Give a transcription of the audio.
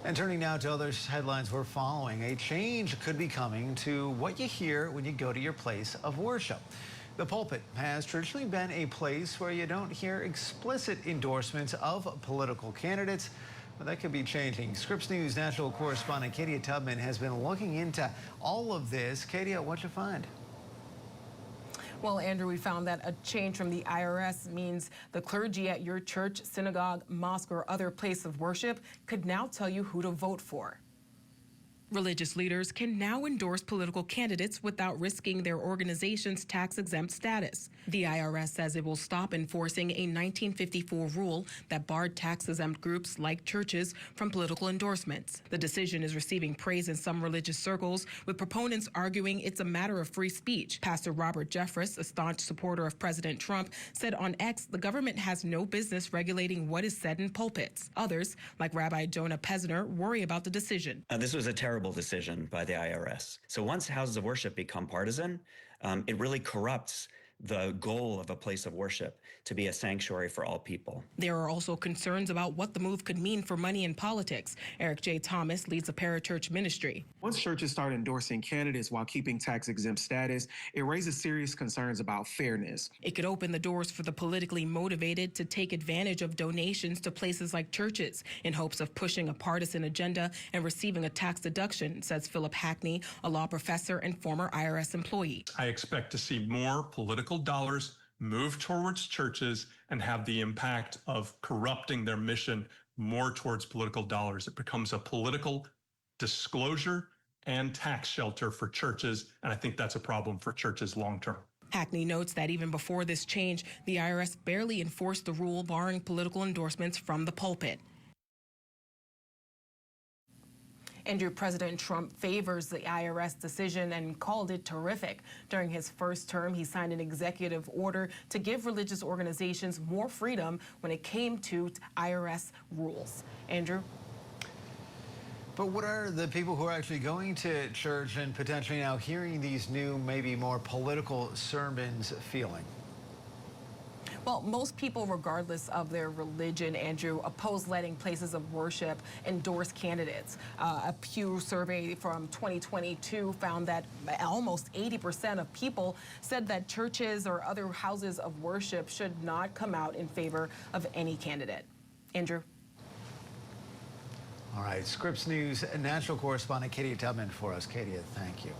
And turning now to other headlines we're following, a change could be coming to what you hear when you go to your place of worship. The pulpit has traditionally been a place where you don't hear explicit endorsements of political candidates, but that could be changing. Scripps News national correspondent Katie Tubman has been looking into all of this. Katie, what'd you find? Well, Andrew, we found that a change from the IRS means the clergy at your church, synagogue, mosque, or other place of worship could now tell you who to vote for. Religious leaders can now endorse political candidates without risking their organization's tax-exempt status. The IRS says it will stop enforcing a 1954 rule that barred tax-exempt groups like churches from political endorsements. The decision is receiving praise in some religious circles, with proponents arguing it's a matter of free speech. Pastor Robert Jeffress, a staunch supporter of President Trump, said on X the government has no business regulating what is said in pulpits. Others, like Rabbi Jonah Pesner, worry about the decision. This was a terrible decision by the IRS. So once houses of worship become partisan, it really corrupts the goal of a place of worship to be a sanctuary for all people. There are also concerns about what the move could mean for money in politics. Eric J. Thomas leads a parachurch ministry. Once churches start endorsing candidates while keeping tax-exempt status, it raises serious concerns about fairness. It could open the doors for the politically motivated to take advantage of donations to places like churches in hopes of pushing a partisan agenda and receiving a tax deduction, says Philip Hackney, a law professor and former IRS employee. I expect to see more political dollars move towards churches and have the impact of corrupting their mission more towards political dollars. It becomes a political disclosure and tax shelter for churches, and I think that's a problem for churches long term. Hackney notes that even before this change, the IRS barely enforced the rule barring political endorsements from the pulpit. Andrew, President Trump favors the IRS decision and called it terrific. During his first term, he signed an executive order to give religious organizations more freedom when it came to IRS rules. Andrew? But what are the people who are actually going to church and potentially now hearing these new, maybe more political sermons feeling? Well, most people, regardless of their religion, Andrew, oppose letting places of worship endorse candidates. A Pew survey from 2022 found that almost 80% of people said that churches or other houses of worship should not come out in favor of any candidate. Andrew? All right, Scripps News national correspondent Katie Tubman for us. Katie, thank you.